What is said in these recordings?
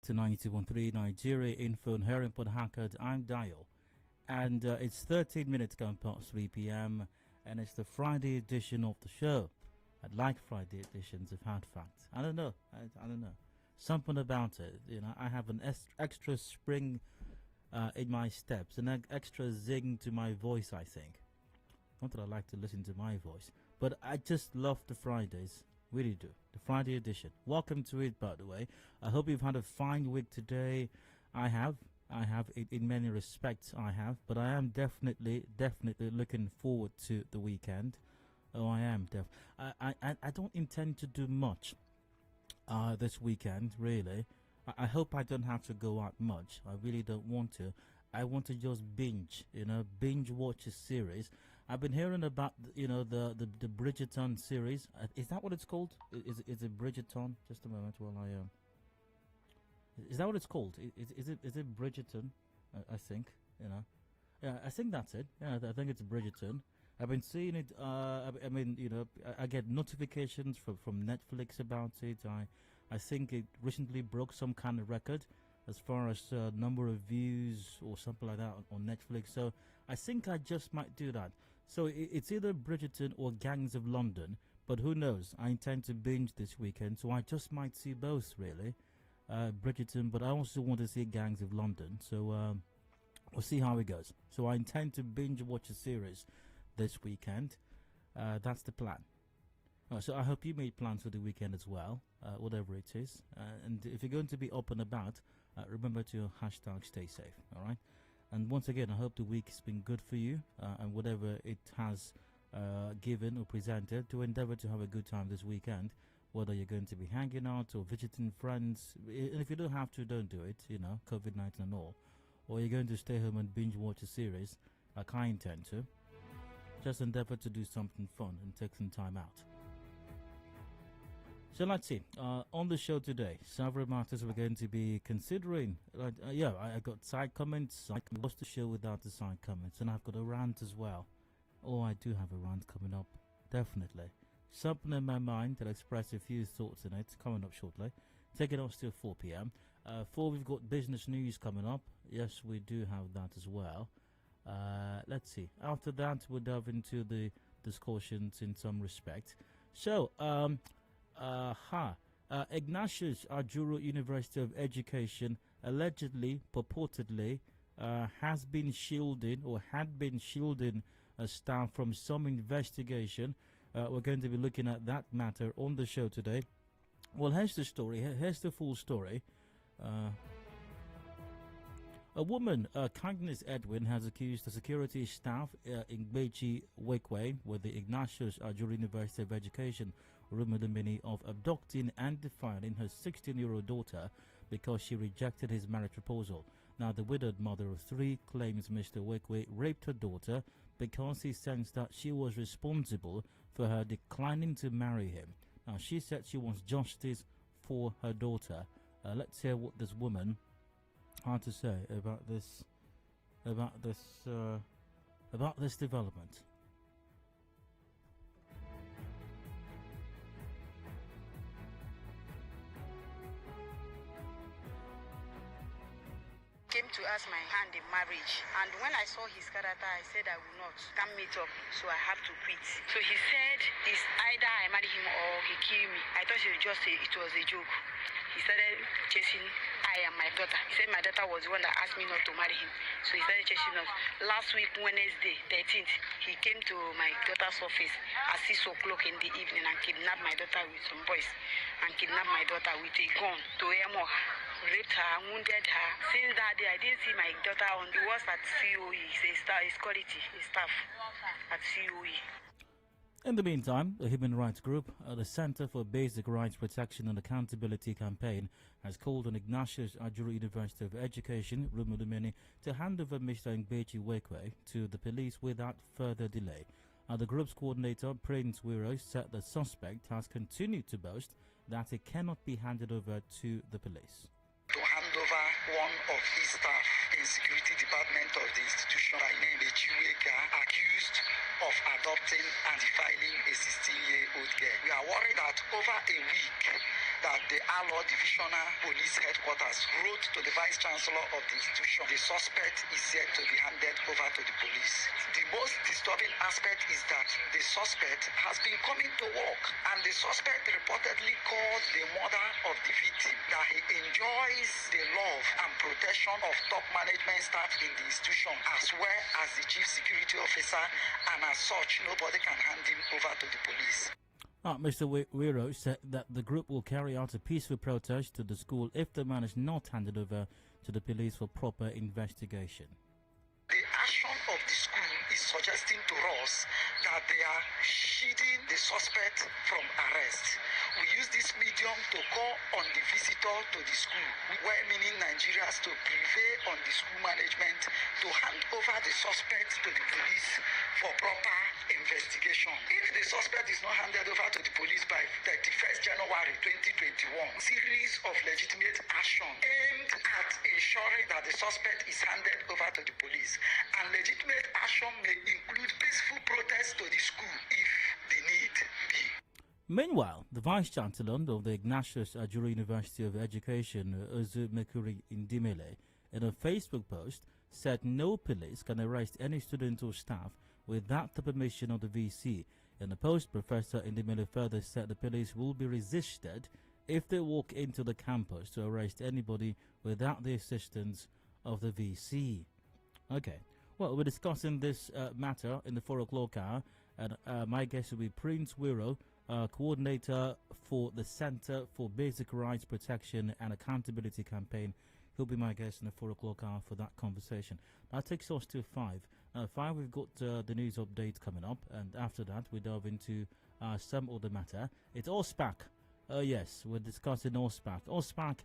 to 92.3 Nigeria Info and Hearing Pod Hackard. I'm Dial. And it's 13 minutes going past 3 p.m. and it's the Friday edition of the show. I'd like Friday editions of Hard Facts. I don't know. I don't know. Something about it. You know, I have an extra spring in my steps, an extra zing to my voice, I think. Not that I like to listen to my voice, but I just love the Fridays. Really do. The Friday edition. Welcome to it, by the way. I hope you've had a fine week today. I have in many respects. I have, but I am definitely looking forward to the weekend. Oh, I am I don't intend to do much this weekend, really. I hope I don't have to go out much. I really don't want to. I want to just binge watch a series. I've been hearing about, the Bridgerton series. Is that what it's called? Is it Bridgerton? Just a moment while I Is that what it's called? Is it Bridgerton? I think, Yeah, I think that's it. Yeah, I think it's Bridgerton. I've been seeing it. I get notifications from Netflix about it. I think it recently broke some kind of record as far as number of views or something like that on Netflix. So I think I just might do that. So it's either Bridgerton or Gangs of London, but who knows? I intend to binge this weekend, so I just might see both, really. Bridgerton, but I also want to see Gangs of London. So we'll see how it goes. So I intend to binge watch a series this weekend. That's the plan. So I hope you made plans for the weekend as well, whatever it is. And if you're going to be up and about, remember to hashtag stay safe, all right? And once again, I hope the week has been good for you, and whatever it has given or presented, to endeavor to have a good time this weekend, whether you're going to be hanging out or visiting friends. And if you don't have to, don't do it, COVID-19 and all. Or you're going to stay home and binge watch a series, like I intend to. Just endeavor to do something fun and take some time out. So let's see. On the show today, several matters we're going to be considering. I got side comments. I can watch the show without the side comments. And I've got a rant as well. Oh, I do have a rant coming up. Definitely. Something in my mind that I express a few thoughts in it coming up shortly. Taking us till 4 p.m. 4, we've got business news coming up. Yes, we do have that as well. Let's see. After that, we'll delve into the discussions in some respect. So, Ignatius Ajuru University of Education allegedly, purportedly, had been shielding staff from some investigation. We're going to be looking at that matter on the show today. Well, here's the story. Here's the full story. A woman, Kindness Edwin, has accused the security staff in Beji Wakeway with the Ignatius Ajuru University of Education, Rumudumini, of abducting and defiling her 16-year-old daughter because she rejected his marriage proposal. Now, the widowed mother of 3 claims Mr. Wakeway raped her daughter because he sensed that she was responsible for her declining to marry him. Now, she said she wants justice for her daughter. Let's hear what this woman had to say about this development. Came to ask my hand in marriage, and when I saw his character, I said I will not come meet up, so I have to quit. So he said it's either I marry him or he kill me. I thought it was a joke. He started chasing I and my daughter. He said my daughter was the one that asked me not to marry him. So he started chasing us. Last week, Wednesday, 13th, he came to my daughter's office at 6 o'clock in the evening and kidnapped my daughter with some boys. And kidnapped my daughter with a gun to Emo. Raped her, wounded her. Since that day, I didn't see my daughter on the was at COE. He's a security, staff at COE. In the meantime, the human rights group, the Center for Basic Rights Protection and Accountability Campaign, has called on Ignatius Ajuru University of Education, Rumudumini, to hand over Mr. Ngbechi Wakwe to the police without further delay. The group's coordinator, Prince Wiro, said the suspect has continued to boast that it cannot be handed over to the police. To hand over one of his staff in security department of the institution by name Chiweka, accused of adopting and defiling a 16-year-old girl. We are worried that over a week, that the Alor Divisional Police Headquarters wrote to the Vice Chancellor of the institution. The suspect is yet to be handed over to the police. The most disturbing aspect is that the suspect has been coming to work, and the suspect reportedly called the mother of the victim that he enjoys the love and protection of top management staff in the institution, as well as the chief security officer, and as such, nobody can hand him over to the police. Mr. Wiro said that the group will carry out a peaceful protest to the school if the man is not handed over to the police for proper investigation. The action of the school is suggesting to us that they are shielding the suspect from arrest. We use this medium to call on the visitor to the school, where meaning Nigerians to prevail on the school management to hand over the suspect to the police for proper investigation. If the suspect is not handed over to the police by 31st January 2021, series of legitimate action aimed at ensuring that the suspect is handed over to the police, and legitimate action may include peaceful protest to the school if the need be. Meanwhile, the Vice-Chancellor of the Ignatius Ajuri University of Education, Ozu Mekuri Indimele, in a Facebook post, said no police can arrest any student or staff without the permission of the VC. In the post, Professor Indimele further said the police will be resisted if they walk into the campus to arrest anybody without the assistance of the VC. Okay, well, we're discussing this matter in the 4 o'clock hour, and my guest will be Prince Wiro, coordinator for the Center for Basic Rights Protection and Accountability Campaign. He'll be my guest in the 4 o'clock hour for that conversation. That takes us to 5. 5, we've got the news update coming up, and after that, we delve into some other matter. It's OSPAC. Yes, we're discussing OSPAC. OSPAC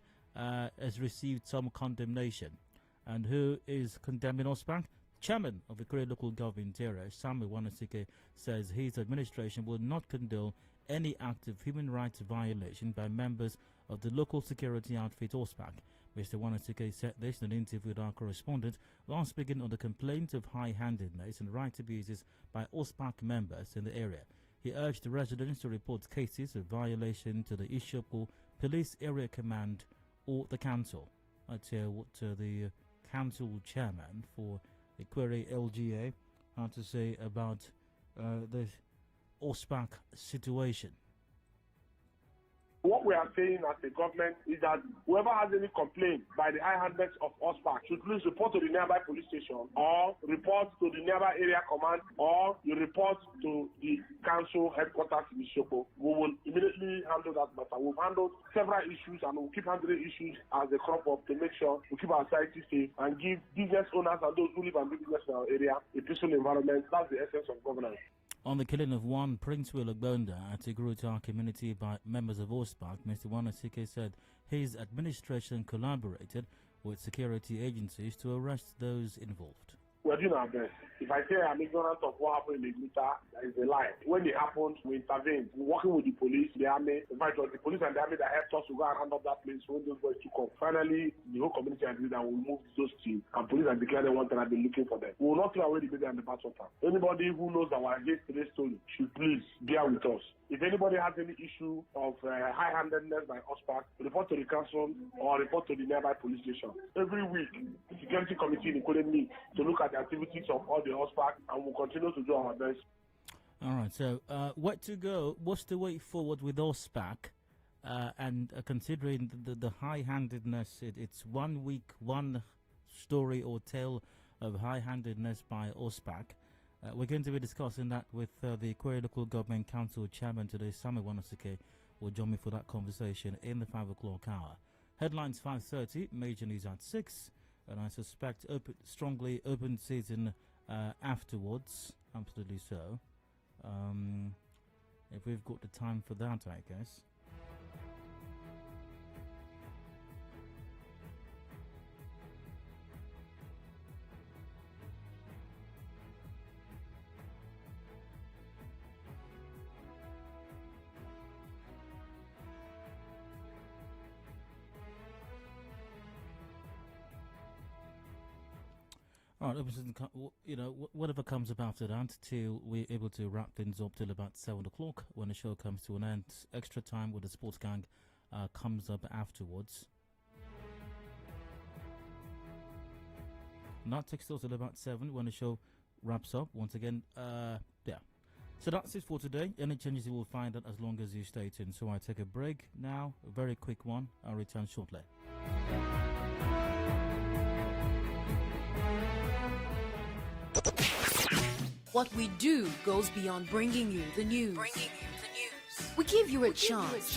has received some condemnation. And who is condemning OSPAC? Chairman of the Korea Local Government area, Samuel Wanasike, says his administration will not condone any act of human rights violation by members of the local security outfit OSPAC. Mr. Wanasike said this in an interview with our correspondent while speaking on the complaint of high-handedness and right abuses by OSPAC members in the area. He urged the residents to report cases of violation to the Ishoku Police Area Command or the council. Let's hear what the council chairman for the Query LGA had to say about the OSPAC situation. What we are saying as a government is that whoever has any complaint by the high-handedness of OSPAC should please report to the nearby police station, or report to the nearby area command, or you report to the council headquarters in Shoko. We will immediately handle that matter. We've handled several issues and we'll keep handling issues as they crop up to make sure we keep our society safe and give business owners and those who live and do business in our area a peaceful environment. That's the essence of governance. On the killing of one Prince Wilogbonda at a Grutar community by members of OSPAC, Mr. Wanasike said his administration collaborated with security agencies to arrest those involved. We're doing our best. If I say I'm ignorant of what happened in the Grutar, that is a lie. When it happened, we intervened. We're working with the police, the army. In fact, it was the police and the army that helped us to go and hand up that place when those boys took off. Finally, the whole community agreed that we'll move those teams, and police have declared they wanted and have been looking for them. We will not throw away the baby and the bathwater. Anybody who knows our against today's story should please bear with us. If anybody has any issue of high-handedness by OSPAC, report to the council or report to the nearby police station. Every week, the security committee in Ikoden meets to look at the activities of all the OSPAC, and we'll continue to do our best. All right, so what to go? What's the way forward with OSPAC? And considering the high-handedness, it's 1 week, one story or tale of high-handedness by OSPAC. We're going to be discussing that with the Query Local Government Council Chairman today, Samuel Wanasike, will join me for that conversation in the 5 o'clock hour. Headlines 5:30, major news at 6, and I suspect strongly open season afterwards. Absolutely so. If we've got the time for that, I guess. All right, whatever comes up after that, till we're able to wrap things up till about 7 o'clock when the show comes to an end. Extra time with the sports gang comes up afterwards. And that takes us till about 7 when the show wraps up. Once again, yeah. So that's it for today. Any changes you will find out as long as you stay tuned. So I take a break now, a very quick one. I'll return shortly. What we do goes beyond bringing you the news. We give you a chance to